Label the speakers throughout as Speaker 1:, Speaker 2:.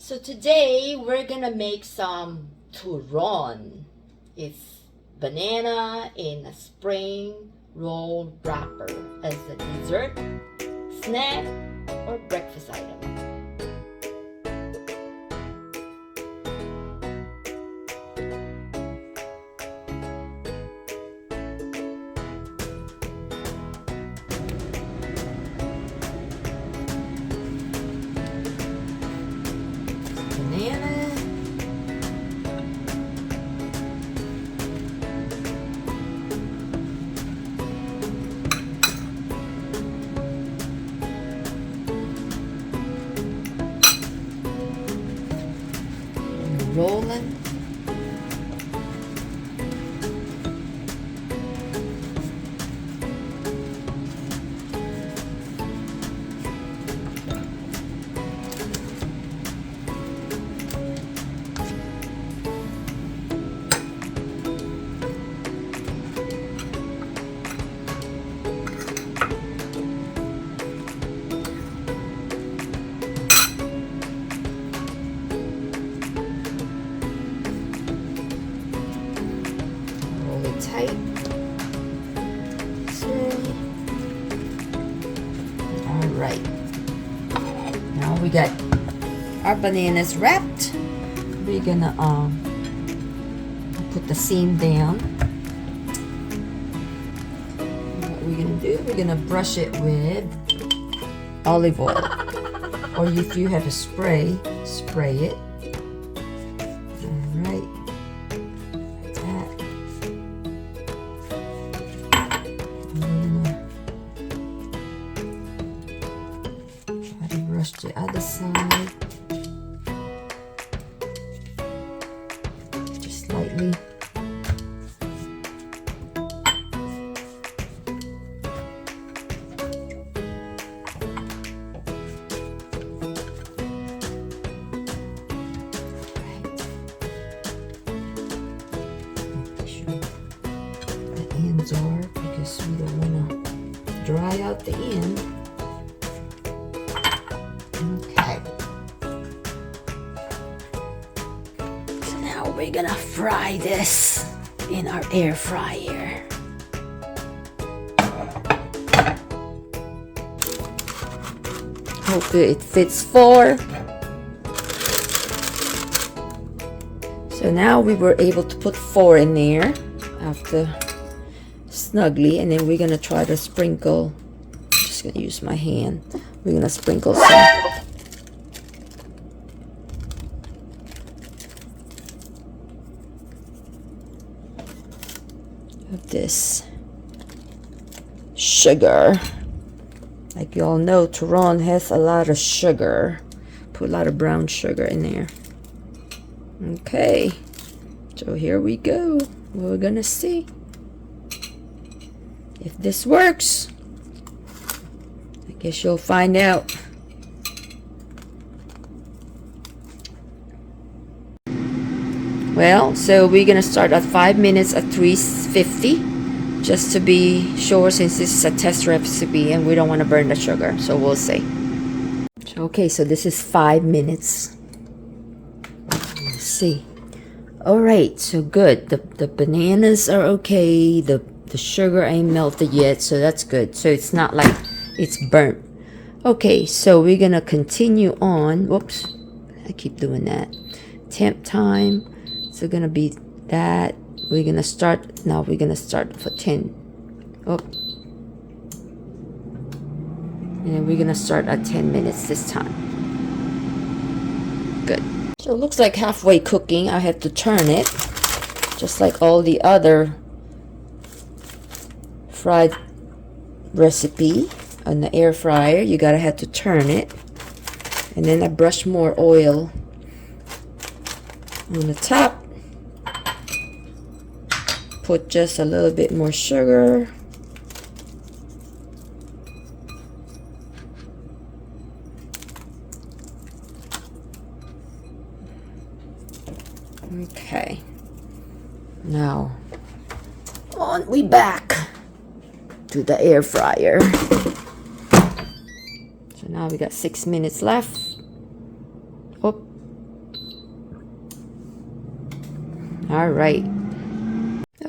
Speaker 1: So today we're gonna make some Turon. It's banana in a spring roll wrapper as a dessert, snack, or breakfast item. Banana. Rolling. Tight. All right. Now we got our bananas wrapped. We're gonna put the seam down. What we're gonna do? We're gonna brush it with olive oil, or if you have a spray, spray it. All right. Brush the other side, just lightly. Make sure the ends are, because we don't want to dry out the end. Okay. So now we're gonna fry this in our air fryer. Hopefully it fits 4. So now we were able to put 4 in there after snugly, and then we're gonna try to sprinkle. I'm just gonna use my hand. We're gonna sprinkle some of this sugar. Like you all know, Turon has a lot of sugar. Put a lot of brown sugar in there. Okay, so here we go. We're gonna see if this works. I guess you'll find out. Well, so we're gonna start at 5 minutes at 350, just to be sure, since this is a test recipe and we don't want to burn the sugar. So we'll see. Okay, so this is 5 minutes. Let's see. All right, so good. The bananas are okay. The sugar ain't melted yet, so that's good. So it's not like it's burnt. Okay, so we're gonna continue on. Whoops, I keep doing that. Temp time. So gonna be that. We're gonna start now. We're gonna start for 10. Oh, and then we're gonna start at 10 minutes this time. Good. So it looks like halfway cooking. I have to turn it, just like all the other fried recipe on the air fryer. You gotta have to turn it, and then I brush more oil on the top. Put just a little bit more sugar. Okay. Now, we back to the air fryer. So now we got 6 minutes left. Oh, All right.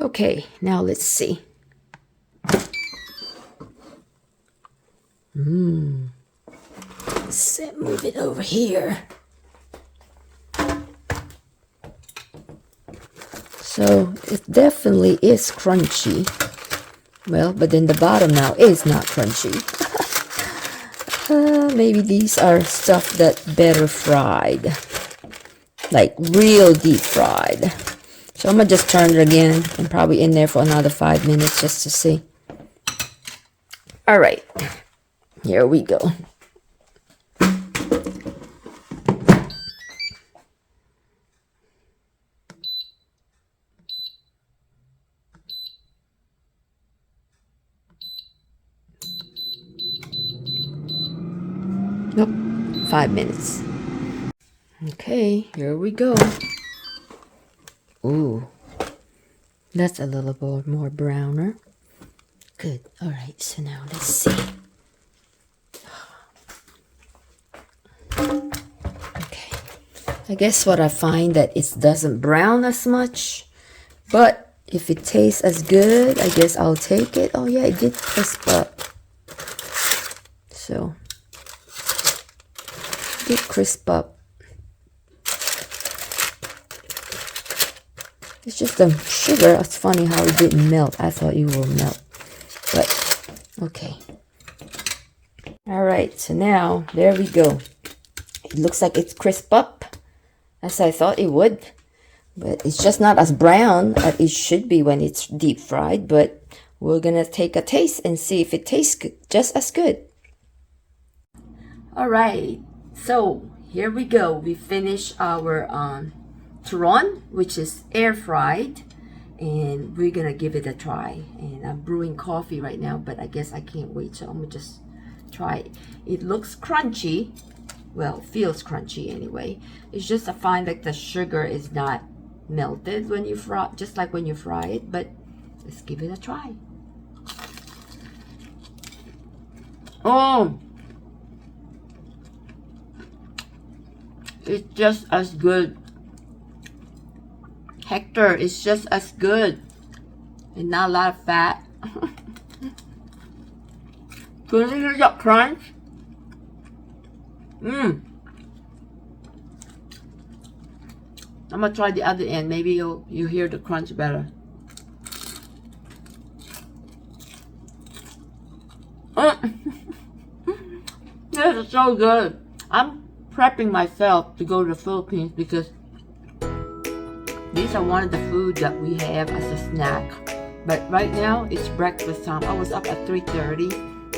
Speaker 1: Okay, now let's see. Let's move it over here. So it definitely is crunchy. Well, but then the bottom now is not crunchy. Maybe these are stuff that better fried. Like real deep fried. So I'm going to just turn it again and probably in there for another 5 minutes just to see. All right. Here we go. Nope, 5 minutes. Okay, here we go. Ooh, that's a little bit more browner. Good. All right, so now let's see. Okay, I guess what I find that it doesn't brown as much, but if it tastes as good, I guess I'll take it. Oh yeah, it did crisp up. So, it did crisp up. It's just the sugar. It's funny how it didn't melt. I thought it will melt. But, okay. Alright, so now, there we go. It looks like it's crisp up, as I thought it would. But it's just not as brown as it should be when it's deep fried. But we're going to take a taste and see if it tastes good, just as good. Alright, so here we go. We finished our Turon, which is air fried, and we're gonna give it a try. And I'm brewing coffee right now, but I guess I can't wait, so I'm gonna just try it. It looks crunchy. Well, feels crunchy anyway. It's just I find like the sugar is not melted when you fry, just like when you fry it. But let's give it a try. Oh, it's just as good. Hector is just as good and not a lot of fat. Can you hear that crunch? I'm gonna try the other end. Maybe you hear the crunch better. This is so good. I'm prepping myself to go to the Philippines because these are one of the food that we have as a snack. But right now, it's breakfast time. I was up at 3:30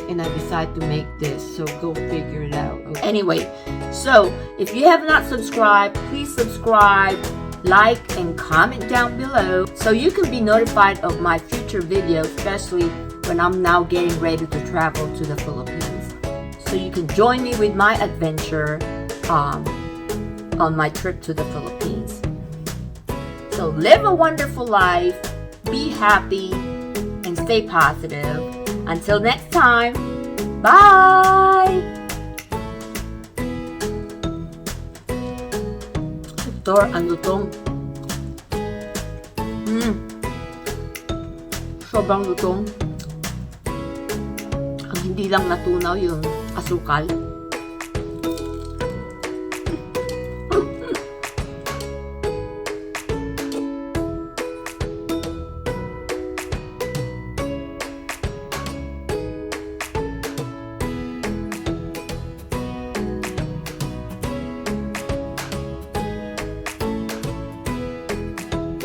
Speaker 1: and I decided to make this. So go figure it out. Okay. Anyway, so if you have not subscribed, please subscribe, like, and comment down below so you can be notified of my future videos, especially when I'm now getting ready to travel to the Philippines. So you can join me with my adventure on my trip to the Philippines. So live a wonderful life, be happy, and stay positive. Until next time, bye! Ito, ang lutong. Sobrang lutong. Ang hindi lang natunaw yung asukal.